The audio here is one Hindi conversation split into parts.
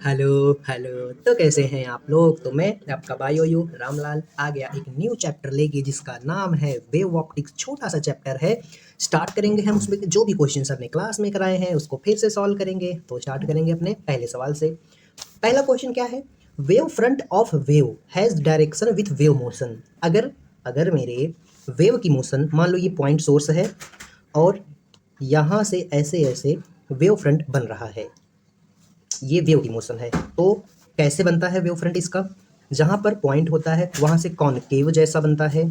Hello hello. तो कैसे हैं आप लोग? तो मैं आपका भाई ओयू रामलाल आ गया एक न्यू चैप्टर लेके जिसका नाम है वेव ऑप्टिक्स। छोटा सा चैप्टर है। स्टार्ट करेंगे हम उसमें जो भी क्वेश्चन हमने क्लास में कराए हैं उसको फिर से सॉल्व करेंगे। तो स्टार्ट करेंगे अपने पहले सवाल से। पहला क्वेश्चन क्या है? Wave front of wave has direction with wave motion. अगर अगर मेरे वेव की मोशन, मान लो ये पॉइंट सोर्स है और यहाँ से ऐसे ऐसे वेव फ्रंट बन रहा है, ये वेव की मोशन है। तो कैसे बनता है वेव फ्रंट इसका? जहाँ पर पॉइंट होता है वहाँ से कॉनकेव जैसा बनता है।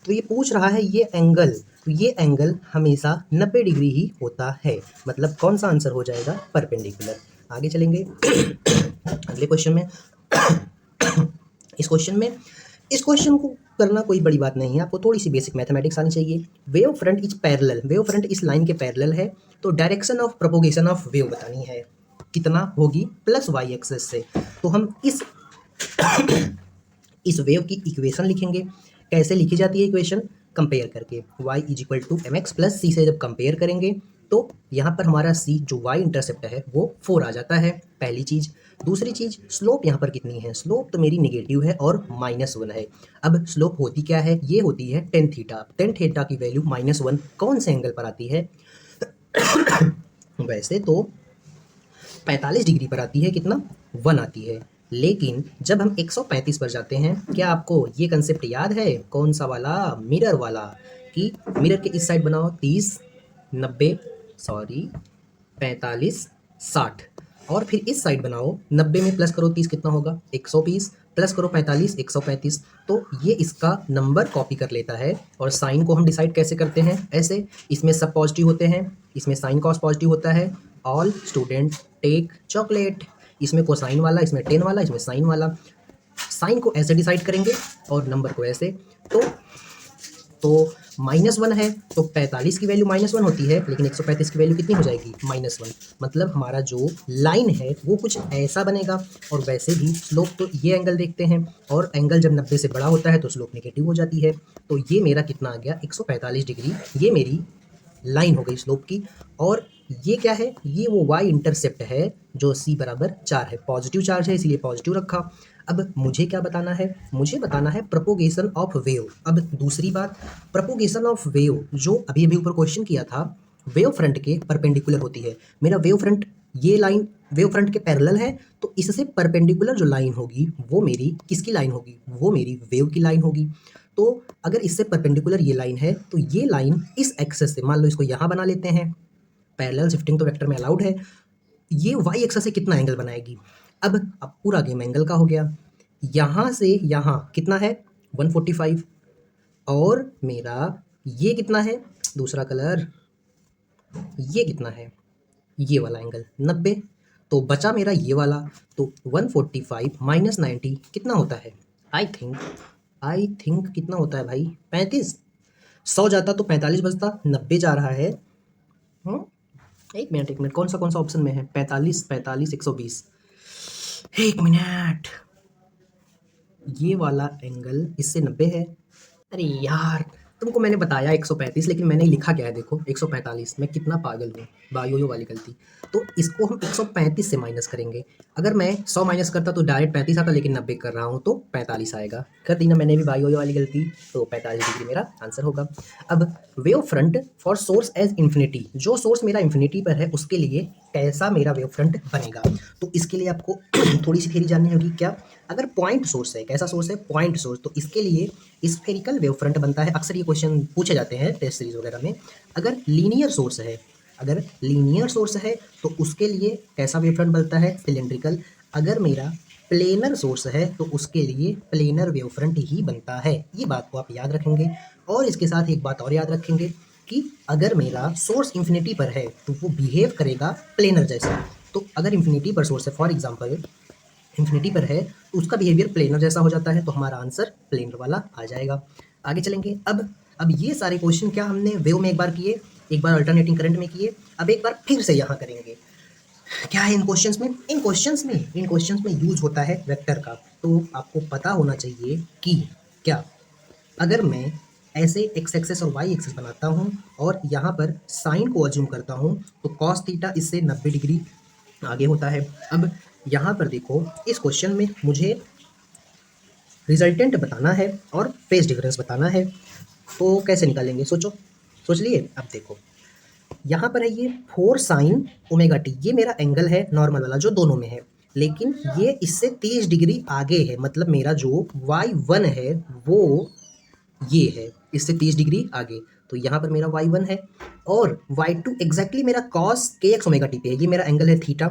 तो ये पूछ रहा है ये एंगल, तो ये एंगल हमेशा 90 डिग्री ही होता है। मतलब कौन सा आंसर हो जाएगा? परपेंडिकुलर। आगे चलेंगे अगले क्वेश्चन में। इस क्वेश्चन को करना कोई बड़ी बात नहीं है, आपको थोड़ी सी बेसिक मैथमेटिक्स आनी चाहिए। Wave front is parallel, wave front इस लाइन के पैरेलल है, तो direction of propagation of wave बतानी है। कितना होगी? प्लस वाई एक्सेस से। तो हम इस वेव की इक्वेशन लिखेंगे। कैसे लिखी जाती है इक्वेशन? कंपेयर करके y is equal to m x plus c से जब कंपेयर करेंगे तो यहाँ पर हमारा c जो y इंटरसेप्ट है वो 4 आ जाता है, पहली चीज़। दूसरी चीज़, स्लोप यहाँ पर कितनी है? स्लोप तो मेरी नेगेटिव है और -1 है। अब स्लोप होती क्या है? ये होती है टेन थीटा। टेन थीटा की वैल्यू -1 कौन से एंगल पर आती है? वैसे तो 45 डिग्री पर आती है। कितना? 1 आती है। लेकिन जब हम 135 पर जाते हैं, क्या आपको ये कंसेप्ट याद है? कौन सा वाला? मिरर वाला। कि मिरर के इस साइड बनाओ 30 90, सॉरी 45 60, और फिर इस साइड बनाओ 90 में प्लस करो 30 कितना होगा? 120, प्लस करो 45 135। तो ये इसका नंबर कॉपी कर लेता है। और साइन को हम डिसाइड कैसे करते हैं? ऐसे, इसमें सब पॉजिटिव होते हैं, इसमें साइन कॉस पॉजिटिव होता है। All student take chocolate. इसमें कोसाइन वाला, इसमें टेन वाला, इसमें साइन वाला। साइन को ऐसे डिसाइड करेंगे और नंबर को ऐसे। तो -1 है तो 45 की वैल्यू -1 होती है, लेकिन 135 की वैल्यू कितनी हो जाएगी? -1। मतलब हमारा जो लाइन है वो कुछ ऐसा बनेगा। और वैसे भी स्लोप तो ये एंगल देखते हैं, और एंगल जब 90 से बड़ा होता है तो स्लोप नेगेटिव हो जाती है। तो ये मेरा कितना आ गया? 145 डिग्री। ये मेरी लाइन हो गई स्लोप की। और ये क्या है? ये वो y इंटरसेप्ट है जो c बराबर 4 है। पॉजिटिव चार्ज है इसीलिए पॉजिटिव रखा। अब मुझे क्या बताना है? मुझे बताना है प्रोपोगेशन ऑफ वेव। अब दूसरी बात, प्रोपोगेशन ऑफ वेव जो अभी अभी ऊपर क्वेश्चन किया था, वेव फ्रंट के परपेंडिकुलर होती है। मेरा वेव फ्रंट, ये लाइन वेव फ्रंट के पैरेलल है, तो इससे परपेंडिकुलर जो लाइन होगी वो मेरी किसकी लाइन होगी? वो मेरी वेव की लाइन होगी। तो अगर इससे परपेंडिकुलर ये लाइन है तो ये लाइन इस एक्सेस से, मान लो इसको यहाँ बना लेते हैं, पैरेलल शिफ्टिंग तो वेक्टर में अलाउड है। ये वाई एक्सेस से कितना एंगल बनाएगी? अब पूरा गेम एंगल का हो गया। यहाँ से यहाँ कितना है? 145। और मेरा ये कितना है? दूसरा कलर, ये कितना है? ये वाला एंगल 90। तो बचा मेरा ये वाला। तो 145 माइनस 90 कितना होता है? आई थिंक कितना होता है भाई? 35। 100 जाता तो 45 बचता, 90 जा रहा है। एक मिनट, कौन सा ऑप्शन में है? 45 45 120। एक मिनट, ये वाला एंगल इससे 90 है। अरे यार, तुमको मैंने बताया 135, लेकिन मैंने लिखा क्या है? देखो 145। मैं कितना पागल हूँ, बायोयो वाली गलती। तो इसको हम 135 से माइनस करेंगे। अगर मैं 100 माइनस करता तो डायरेक्ट 35 आता, लेकिन 90 कर रहा हूँ तो 45 आएगा। कर दी ना मैंने भी बायोयो वाली गलती। तो 45 डिग्री मेरा आंसर होगा। अब wave front for source as infinity, जो सोर्स मेरा इन्फिनिटी पर है उसके लिए कैसा मेरा वेव फ्रंट बनेगा? तो इसके लिए आपको थोड़ी सी थ्योरी जाननी होगी। क्या? अगर पॉइंट सोर्स है, कैसा सोर्स है? पॉइंट सोर्स, तो इसके लिए स्फेरिकल वेव फ्रंट बनता है। अक्सर ये क्वेश्चन पूछे जाते हैं टेस्ट सीरीज वगैरह में। अगर लीनियर सोर्स है, अगर लीनियर सोर्स है तो उसके लिए कैसा वेव फ्रंट बनता है? सिलेंड्रिकल। अगर मेरा प्लेनर सोर्स है तो उसके लिए प्लेनर वेव फ्रंट ही बनता है। ये बात को आप याद रखेंगे। और इसके साथ एक बात और याद रखेंगे कि अगर मेरा सोर्स इन्फिनिटी पर है तो वो बिहेव करेगा प्लेनर जैसा। तो अगर इन्फिनिटी पर सोर्स है, फॉर एग्जाम्पल इन्फिनिटी पर है, तो उसका बिहेवियर प्लेनर जैसा हो जाता है। तो हमारा आंसर प्लेनर वाला आ जाएगा। आगे चलेंगे। अब ये सारे क्वेश्चन क्या हमने वेव में एक बार किए, एक बार अल्टरनेटिंग करंट में किए, अब एक बार फिर से यहाँ करेंगे। क्या है इन क्वेश्चंस में? इन क्वेश्चंस में यूज होता है वेक्टर का। तो आपको पता होना चाहिए कि क्या, अगर मैं ऐसे एक्स एक्सेस और वाई एक्सेस बनाता हूँ और यहाँ पर साइन को अज्यूम करता हूँ, तो कॉस थीटा इससे 90 डिग्री आगे होता है। अब यहाँ पर देखो इस क्वेश्चन में मुझे रिजल्टेंट बताना है और फेज डिफरेंस बताना है, तो कैसे निकालेंगे सोचो, सोच लिए। अब देखो यहाँ पर है ये 4 साइन ओमेगा टी, ये मेरा एंगल है नॉर्मल वाला जो दोनों में है, लेकिन ये इससे 30 डिग्री आगे है, मतलब मेरा जो y1 है वो ये है, इससे 30 डिग्री आगे, तो यहाँ पर मेरा y1 है। और y2 एग्जैक्टली मेरा cos kx ओमेगा टी पे है, ये मेरा एंगल है थीटा,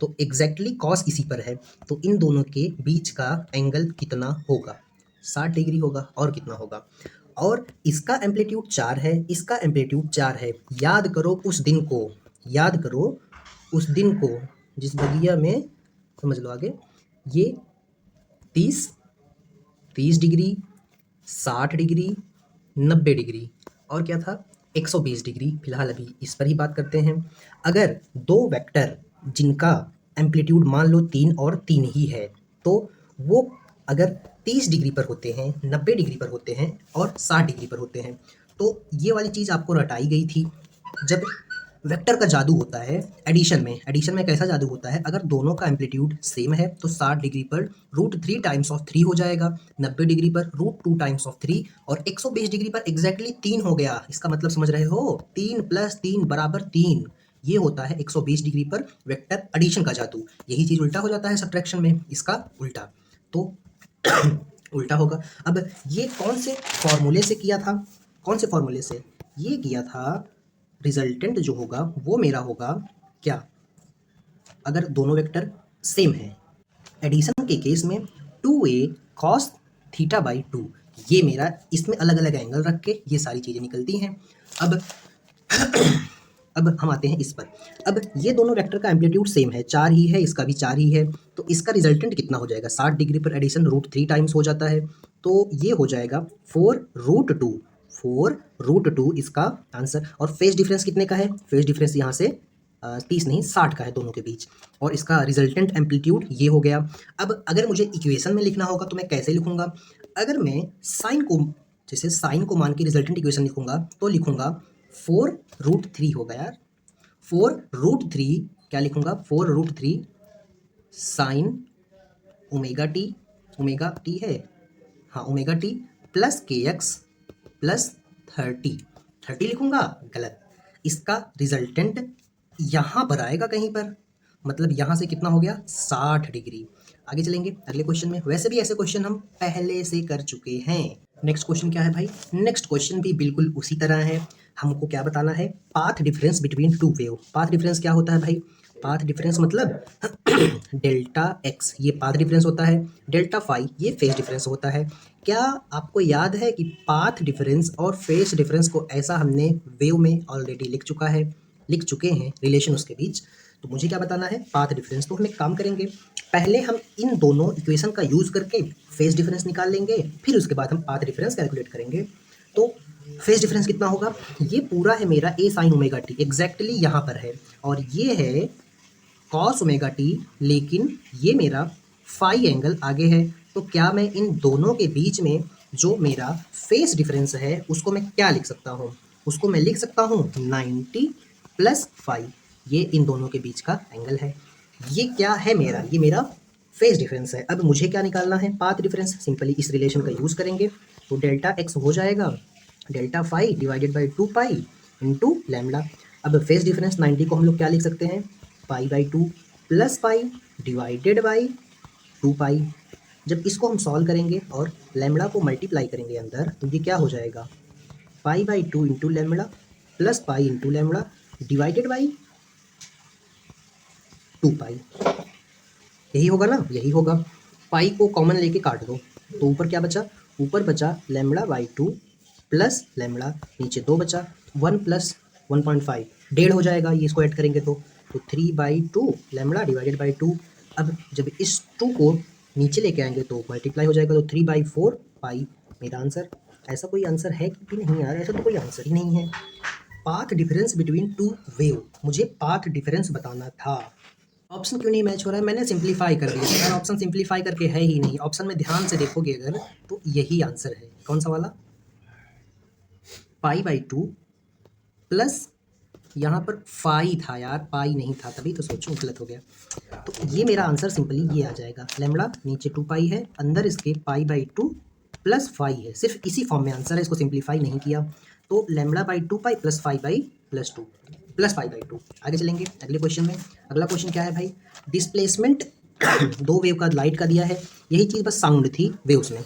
तो एग्जैक्टली cos इसी पर है, तो इन दोनों के बीच का एंगल कितना होगा, 60 डिग्री होगा, और कितना होगा। और इसका एम्पलीट्यूड 4 है, इसका एम्पलीट्यूड 4 है। याद करो उस दिन को, याद करो उस दिन को जिस बगिया में, समझ लो आगे, ये 30 डिग्री, 60 डिग्री, 90 डिग्री, और क्या था 120 डिग्री। फिलहाल अभी इस पर ही बात करते हैं। अगर दो वेक्टर जिनका एम्पलीट्यूड मान लो 3 और 3 ही है, तो वो अगर 30 डिग्री पर होते हैं, 90 डिग्री पर होते हैं और 60 डिग्री पर होते हैं, तो ये वाली चीज़ आपको रटाई गई थी। जब वेक्टर का जादू होता है एडिशन में कैसा जादू होता है, अगर दोनों का एम्पलीट्यूड सेम है तो 60 डिग्री पर √3 टाइम्स ऑफ 3 हो जाएगा, 90 डिग्री पर √2 टाइम्स ऑफ 3, और 120 डिग्री पर एग्जैक्टली 3 हो गया। इसका मतलब समझ रहे हो, 3 + 3 = 3। ये होता है 120 डिग्री पर वेक्टर एडिशन का जादू। यही चीज़ उल्टा हो जाता है सब्ट्रैक्शन में, इसका उल्टा, तो उल्टा होगा। अब ये कौन से फॉर्मूले से किया था, कौन से फॉर्मूले से ये किया था, रिजल्टेंट जो होगा वो मेरा होगा क्या, अगर दोनों वेक्टर सेम है, एडिशन के केस में 2a cos θ/2, ये मेरा, इसमें अलग अलग एंगल रख के ये सारी चीज़ें निकलती हैं। अब अब हम आते हैं इस पर। अब ये दोनों वेक्टर का एम्पलीट्यूड सेम है, 4 ही है, इसका भी 4 ही है, तो इसका रिजल्टेंट कितना हो जाएगा, 60 डिग्री पर एडिशन √3 टाइम्स हो जाता है, तो ये हो जाएगा 4√2 इसका आंसर। और फेज डिफरेंस कितने का है, फेज डिफरेंस यहाँ से 30 नहीं 60 का है दोनों के बीच, और इसका रिजल्टेंट एम्पलीट्यूड ये हो गया। अब अगर मुझे इक्वेशन में लिखना होगा तो मैं कैसे लिखूंगा, अगर मैं साइन को, जैसे साइन को मान के रिजल्टेंट इक्वेशन लिखूंगा तो लिखूंगा 4√3 होगा यार, 4√3 क्या लिखूंगा, 4√3 साइन ओमेगा टी है, हाँ ओमेगा टी प्लस के एक्स प्लस 30 लिखूंगा, गलत। इसका रिजल्टेंट यहाँ पर आएगा कहीं पर, मतलब यहाँ से कितना हो गया 60 डिग्री। आगे चलेंगे अगले क्वेश्चन में, वैसे भी ऐसे क्वेश्चन हम पहले से कर चुके हैं। नेक्स्ट क्वेश्चन क्या है भाई, नेक्स्ट क्वेश्चन भी बिल्कुल उसी तरह है। हमको क्या बताना है, path difference between two wave. Path difference क्या होता है भाई, पाथ डिफरेंस मतलब डेल्टा एक्स ये पाथ डिफरेंस होता है, डेल्टा फाई ये फेज डिफरेंस होता है। क्या आपको याद है कि पाथ डिफरेंस और फेज डिफरेंस को ऐसा हमने वेव में ऑलरेडी लिख चुके हैं रिलेशन उसके बीच। तो मुझे क्या बताना है, पाथ डिफरेंस। तो हम एक काम करेंगे, पहले हम इन दोनों इक्वेशन का यूज़ करके फेज डिफरेंस निकाल लेंगे, फिर उसके बाद हम पाथ डिफरेंस कैलकुलेट करेंगे। तो फेज डिफरेंस कितना होगा, ये पूरा है मेरा a sin omega T, exactly यहाँ पर है, और ये है cos ओमेगा टी, लेकिन ये मेरा फाई एंगल आगे है। तो क्या मैं इन दोनों के बीच में जो मेरा फेज डिफरेंस है उसको मैं क्या लिख सकता हूँ, उसको मैं लिख सकता हूँ 90 + फाई, ये इन दोनों के बीच का एंगल है। ये क्या है मेरा, ये मेरा फेज डिफरेंस है। अब मुझे क्या निकालना है, पाथ डिफरेंस। सिंपली इस रिलेशन का यूज़ करेंगे, तो डेल्टा एक्स हो जाएगा delta phi divided by 2 into lambda. अब फेज डिफरेंस 90 को हम लोग क्या लिख सकते हैं, π/2 + पाई डिवाइडेड बाई 2 जब इसको हम सॉल्व करेंगे और लैम्डा को मल्टीप्लाई करेंगे अंदर, तो ये क्या हो जाएगा, π/2 into lambda plus pi into lambda divided by 2 यही होगा ना, यही होगा। पाई को कॉमन लेके काट दो, तो ऊपर क्या बचा, ऊपर बचा λ/2 प्लस लैम्डा, नीचे 2 बचा, 1 + 1.5 1.5 हो जाएगा, ये इसको ऐड करेंगे तो 3/2 लैम्डा डिवाइडेड बाई 2। अब जब इस 2 को नीचे लेके आएंगे तो मल्टीप्लाई हो जाएगा, तो 3/4 पाई मेरा आंसर। ऐसा कोई आंसर है कि नहीं यार, ऐसा तो कोई आंसर ही नहीं है। Path difference between two wave, मुझे पाथ डिफरेंस बताना था। ऑप्शन क्यों नहीं मैच हो रहा है, मैंने सिंपलीफाई कर दिया यार, ऑप्शन सिंपलीफाई करके है ही नहीं। ऑप्शन में ध्यान से देखोगे अगर तो यही आंसर है, कौन सा वाला, π/2 प्लस यहाँ पर फाई था यार, पाई नहीं था, तभी तो सोचूं गलत हो गया। तो ये मेरा आंसर सिंपली ये आ जाएगा, लैम्बडा नीचे 2 पाई है, अंदर इसके पाई बाई 2 प्लस फाई है, सिर्फ इसी फॉर्म में आंसर है, इसको सिंप्लीफाई नहीं किया। तो lambda by 2 pi plus phi by plus 2 plus pi by 2। आगे चलेंगे अगले क्वेश्चन में। अगला क्वेश्चन क्या है भाई, डिस्प्लेसमेंट दो वेव का लाइट का दिया है, यही चीज़ बस साउंड थी वेव्स में,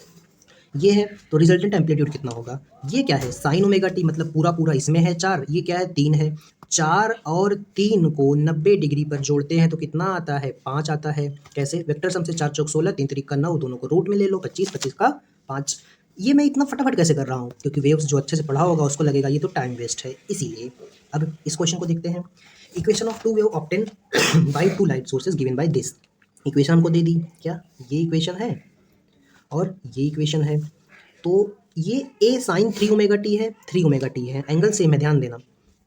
ये है तो रिजल्टेंट एम्पलीट्यूड कितना होगा। ये क्या है, साइन ओमेगा टी, मतलब पूरा पूरा इसमें है 4, ये क्या है 3 है। 4 और 3 को 90 डिग्री पर जोड़ते हैं तो कितना आता है, 5 आता है। कैसे, वेक्टर सम से 4 चौक 16, 3 त्रिक का 9, दोनों को रूट में ले लो, 25 25 का 5। ये मैं इतना फटाफट कैसे कर रहा हूँ, क्योंकि वेव्स जो अच्छे से पढ़ा होगा उसको लगेगा ये तो टाइम वेस्ट है, इसीलिए। अब इस क्वेश्चन को देखते हैं। Equation of two wave obtain by two light sources given by this. Equation हमको दे दी, क्या ये इक्वेशन है और ये इक्वेशन है। तो ये ए साइन 3 ओमेगा टी है, 3 ओमेगा टी है, एंगल सेम है, ध्यान देना।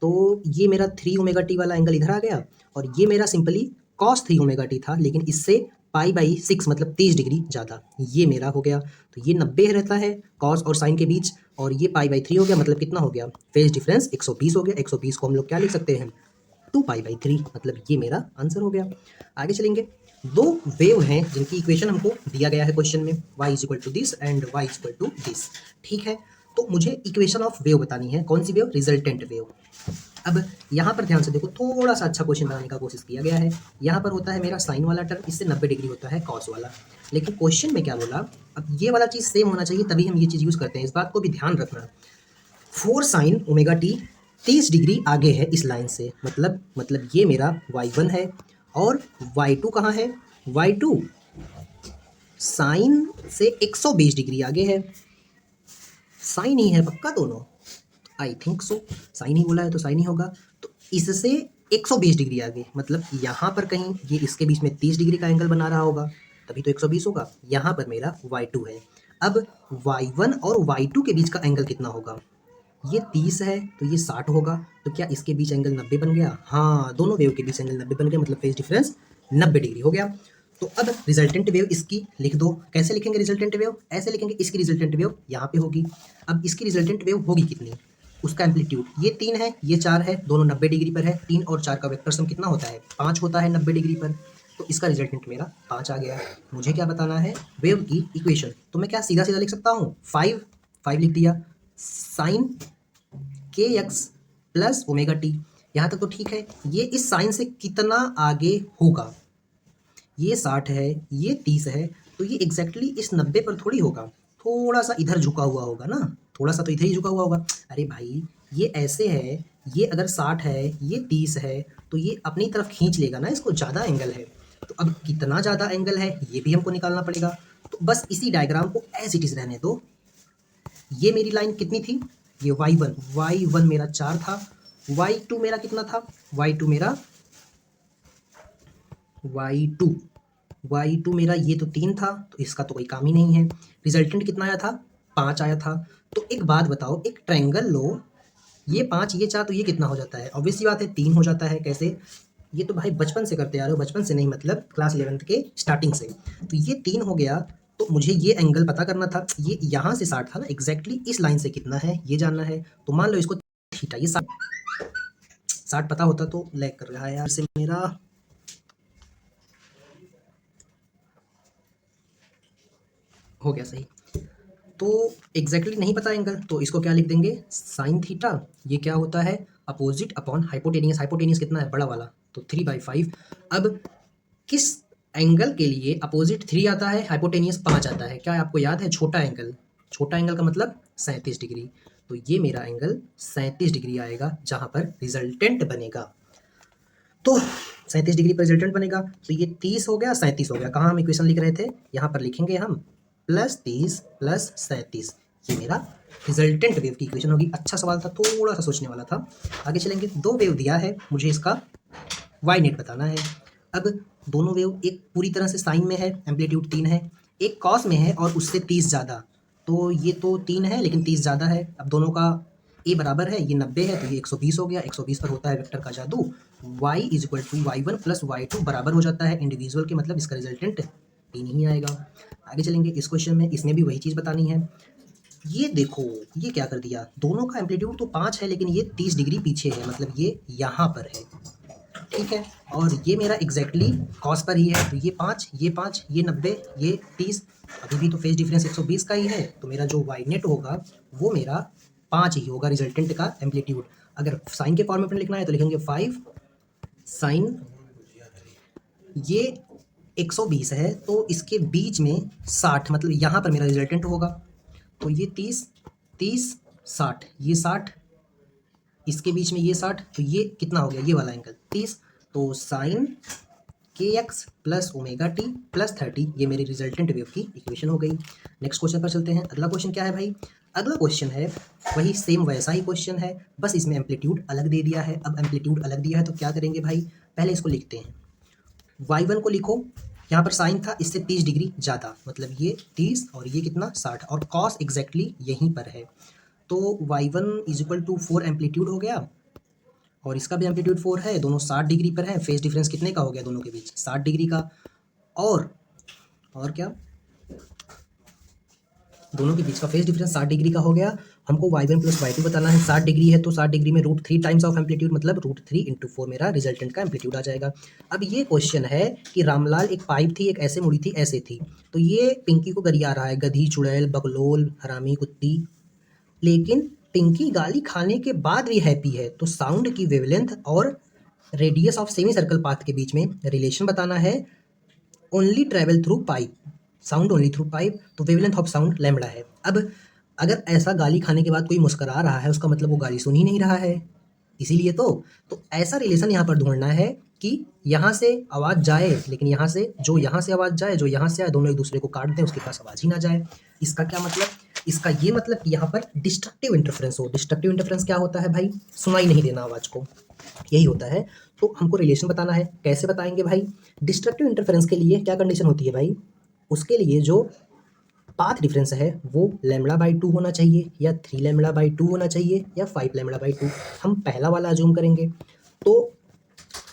तो ये मेरा 3 ओमेगा टी वाला एंगल इधर आ गया, और ये मेरा सिंपली कॉस 3 ओमेगा टी था, लेकिन इससे पाई बाई 6 मतलब 30 डिग्री ज़्यादा, ये मेरा हो गया। तो ये 90 रहता है कॉस और साइन के बीच, और ये पाई बाई 3 हो गया, मतलब कितना हो गया, फेज डिफरेंस 120 हो गया। 120 को हम लोग क्या लिख सकते हैं, 2 पाई बाई 3, मतलब ये मेरा आंसर हो गया। आगे चलेंगे। दो वेव हैं जिनकी इक्वेशन हमको दिया गया है क्वेश्चन में, y is equal to this and y is equal to this, ठीक है। तो मुझे इक्वेशन ऑफ वेव बतानी है, कौन सी वेव, रिजल्टेंट वेव। अब यहाँ पर ध्यान से देखो, थोड़ा सा अच्छा क्वेश्चन बनाने का कोशिश किया गया है। यहाँ पर होता है मेरा साइन वाला टर्म, इससे 90 डिग्री होता है कॉस वाला, लेकिन क्वेश्चन में क्या बोला, अब ये वाला चीज़ सेम होना चाहिए तभी हम ये चीज़ यूज़ करते हैं, इस बात को भी ध्यान रखना। 4 साइन ओमेगा टी 30 डिग्री आगे है इस लाइन से, मतलब ये मेरा y1 है, और y2 कहाँ है, y2 साइन से 120 डिग्री आगे है। साइन ही है पक्का दोनों, आई थिंक सो, साइन ही बोला है तो साइन ही होगा। तो इससे 120 डिग्री आगे, मतलब यहाँ पर कहीं ये इसके बीच में 30 डिग्री का एंगल बना रहा होगा, तभी तो 120 होगा। यहाँ पर मेरा y2 है। अब y1 और y2 के बीच का एंगल कितना होगा, ये 30 है तो ये 60 होगा, तो क्या इसके बीच एंगल 90 बन गया, हाँ दोनों वेव के बीच एंगल 90 बन गया, मतलब फेज डिफरेंस 90 डिग्री हो गया। तो अब रिजल्टेंट वेव इसकी लिख दो, कैसे लिखेंगे रिजल्टेंट वेव, ऐसे लिखेंगे, इसकी रिजल्टेंट वेव यहाँ पे होगी। अब इसकी रिजल्टेंट वेव होगी कितनी, उसका एम्पलीट्यूड, ये 3 है ये 4 है, दोनों 90 डिग्री पर है, 3 और 4 का वेक्टर सम कितना होता है, 5 होता है 90 डिग्री पर। तो इसका रिजल्टेंट मेरा 5 आ गया। मुझे क्या बताना है, वेव की इक्वेशन। तो मैं क्या सीधा सीधा लिख सकता हूँ, 5 लिख दिया, साइन के एक्स प्लस ओमेगा टी, यहाँ तक तो ठीक है। ये इस साइन से कितना आगे होगा, ये 60 है ये 30 है, तो ये एग्जैक्टली इस 90 पर थोड़ी होगा, थोड़ा सा इधर झुका हुआ होगा ना, थोड़ा सा तो इधर ही झुका हुआ होगा। अरे भाई ये ऐसे है, ये अगर 60 है ये 30 है, तो ये अपनी तरफ खींच लेगा ना इसको, ज़्यादा एंगल है। तो अब कितना ज़्यादा एंगल है ये भी हमको निकालना पड़ेगा। तो बस इसी डायग्राम को एज इट इज़ रहने दो। ये मेरी लाइन कितनी थी, ये y1 मेरा 4 था, y2 मेरा कितना था, y2 मेरा y2 मेरा ये तो 3 था, तो इसका तो कोई काम ही नहीं है। रिजल्टेंट कितना आया था, 5 आया था। तो एक बात बताओ, एक ट्रायंगल लो, ये 5 ये 4, तो ये कितना हो जाता है, ऑब्वियस सी बात है 3 हो जाता है। कैसे, ये तो भाई बचपन से करते आ रहे हो, बचपन से नहीं मतलब क्लास 11th के स्टार्टिंग से। तो ये 3 हो गया, तो मुझे ये एंगल पता करना था, ये यहाँ से 60 था ना, एग्जैक्टली इस लाइन से कितना है ये जानना है। तो मान लो इसको थीटा, ये 60 पता होता तो लैग कर रहा है यार से मेरा, हो गया सही। तो एग्जैक्टली नहीं पता एंगल, तो इसको क्या लिख देंगे, साइन थीटा, ये क्या होता है, अपोजिट अपॉन हाइपोटेनियस। हाइपोटेनियस कितना है, बड़ा वाला, तो 3/5। अब किस एंगल के लिए अपोजिट 3 आता है, हाइपोटेनियस 5 आता है, क्या आपको याद है, छोटा एंगल, छोटा एंगल का मतलब 37 डिग्री। तो ये मेरा एंगल 37 डिग्री आएगा, जहाँ पर रिजल्टेंट बनेगा। तो 37 डिग्री पर रिजल्टेंट बनेगा, तो ये 30 हो गया 37 हो गया, कहाँ हम इक्वेशन लिख रहे थे, यहाँ पर लिखेंगे हम +30 + 37, ये मेरा रिजल्टेंट वेव की इक्वेशन होगी। अच्छा सवाल था, थोड़ा सा सोचने वाला था। आगे चलेंगे। दो वेव दिया है, मुझे इसका वाई नेट बताना है। अब दोनों वेव, एक पूरी तरह से साइन में है, एम्पलीट्यूड 3 है, एक कॉस में है और उससे 30 ज़्यादा, तो ये तो 3 है लेकिन 30 ज़्यादा है। अब दोनों का ए बराबर है, ये 90 है तो ये 120 हो गया, 120 पर होता है वेक्टर का जादू, y is equal to y1 + y2 बराबर हो जाता है इंडिविजुअल के, मतलब इसका रिजल्टेंट 3 ही आएगा। आगे चलेंगे इस क्वेश्चन में, इसमें भी वही चीज़ बतानी है। ये देखो, ये क्या कर दिया, दोनों का एम्पलीट्यूड तो 5 है लेकिन ये 30 डिग्री पीछे है, मतलब ये यहाँ पर है, ठीक है। और ये मेरा एग्जैक्टली कॉस पर ही है, तो ये 5, ये 90, ये 30, अभी भी तो फेज डिफरेंस 120 का ही है, तो मेरा जो वाई नेट होगा वो मेरा 5 ही होगा रिजल्टेंट का एम्पलीट्यूड। अगर साइन के फॉर्म में लिखना है तो लिखेंगे 5 साइन, ये 120 है तो इसके बीच में 60, मतलब यहाँ पर मेरा रिजल्टेंट होगा, तो ये 30, 30, 60, ये 60, इसके बीच में ये 60, तो ये कितना हो गया, ये वाला एंगल 30, तो साइन के x plus omega T plus 30, ये मेरी रिजल्टेंट वेव की इक्वेशन हो गई। नेक्स्ट क्वेश्चन पर चलते हैं। अगला क्वेश्चन क्या है भाई, अगला क्वेश्चन है वही सेम वैसा ही क्वेश्चन है, बस इसमें एम्पलीट्यूड अलग दे दिया है। अब एम्पलीट्यूड अलग दिया है तो क्या करेंगे भाई, पहले इसको लिखते हैं, y1 को लिखो, यहाँ पर साइन था इससे 30 डिग्री ज़्यादा, मतलब ये 30 और ये कितना 60, और कॉस एग्जैक्टली यहीं पर है, तो y1 is equal to 4 amplitude हो गया, और इसका भी एम्पलीट्यूड 4 है, दोनों 60 डिग्री पर है, फेज डिफरेंस कितने का हो गया दोनों के बीच, 60 डिग्री का, और क्या, दोनों के बीच का फेज डिफरेंस 60 डिग्री का हो गया। हमको y1 प्लस y2 बताना है, 60 डिग्री है तो 60 डिग्री में √3 टाइम्स ऑफ एम्पलीट्यूड, मतलब √3 × 4 मेरा रिजल्टेंट का एम्पलीट्यूड आ जाएगा। अब ये क्वेश्चन है कि रामलाल, एक पाइप थी, एक ऐसे मुड़ी थी, ऐसे थी, तो ये पिंकी को गरिया रहा है, गधी, चुड़ैल, बगलोल, हरामी, कुत्ती, लेकिन पिंकी गाली खाने के बाद भी हैप्पी है, तो साउंड की वेवलेंथ और radius of semi circle path के बीच में रिलेशन बताना है, only travel through pipe, sound only through pipe, तो वेवलेंथ ऑफ साउंड लैम्बडा है। अब अगर ऐसा गाली खाने के बाद कोई मुस्करा रहा है, उसका मतलब वो गाली सुन ही नहीं रहा है, इसीलिए तो ऐसा रिलेशन यहाँ पर ढूंढना है कि यहाँ से आवाज़ जाए, लेकिन यहाँ से आवाज़ जाए, जो यहाँ से आए, दोनों एक दूसरे को काट दें, उसके पास आवाज़ ही ना जाए। इसका क्या मतलब, इसका ये मतलब कि यहाँ पर डिस्ट्रक्टिव इंटरफ्रेंस हो। डिस्ट्रक्टिव इंटरफ्रेंस क्या होता है भाई, सुनाई नहीं देना आवाज़ को, यही होता है। तो हमको रिलेशन बताना है, कैसे बताएंगे भाई, डिस्ट्रक्टिव इंटरफ्रेंस के लिए क्या कंडीशन होती है भाई, उसके लिए जो पाथ डिफरेंस है वो λ/2 होना चाहिए, या 3λ/2 होना चाहिए, या 5λ/2। हम पहला वाला अज्यूम करेंगे, तो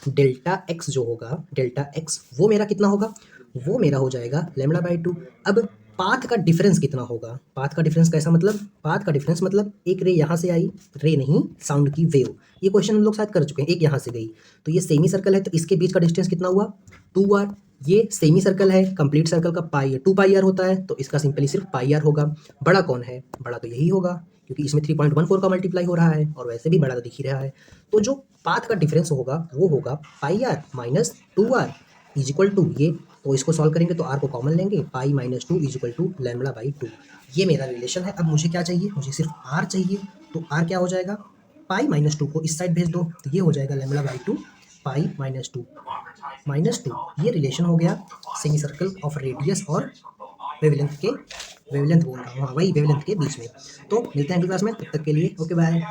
डेल्टा एक्स जो होगा, डेल्टा एक्स वो मेरा कितना होगा, वो मेरा हो जाएगा λ/2। अब पाथ का डिफरेंस कितना होगा, पाथ का डिफरेंस कैसा, मतलब पाथ का डिफरेंस मतलब एक रे यहाँ से आई, रे नहीं साउंड की वेव, ये क्वेश्चन हम लोग शायद कर चुके हैं, एक यहाँ से गई, तो ये सेमी सर्कल है, तो इसके बीच का डिस्टेंस कितना हुआ 2r, ये सेमी सर्कल है, कंप्लीट सर्कल का पाई 2πr होता है, तो इसका सिंपली सिर्फ πr होगा। बड़ा कौन है, बड़ा तो यही होगा, क्योंकि इसमें 3.14 का मल्टीप्लाई हो रहा है, और वैसे भी बड़ा तो दिख ही रहा है, तो जो पाथ का डिफरेंस होगा वो होगा πr minus 2r is equal to ये, तो इसको सॉल्व करेंगे तो r को कॉमन लेंगे, pi minus 2 is equal to λ/2, ये मेरा रिलेशन है। अब मुझे क्या चाहिए, मुझे सिर्फ r चाहिए, तो r क्या हो जाएगा, पाई माइनस 2 को इस साइड भेज दो, तो ये हो जाएगा λ/2 पाई माइनस टू, ये रिलेशन हो गया सेमी सर्कल ऑफ रेडियस और वेवलेंथ बोल रहा हूँ, हाँ वही वेवलेंथ के बीच में। तो मिलते हैं अगली क्लास में, तब तक के लिए ओके बाय।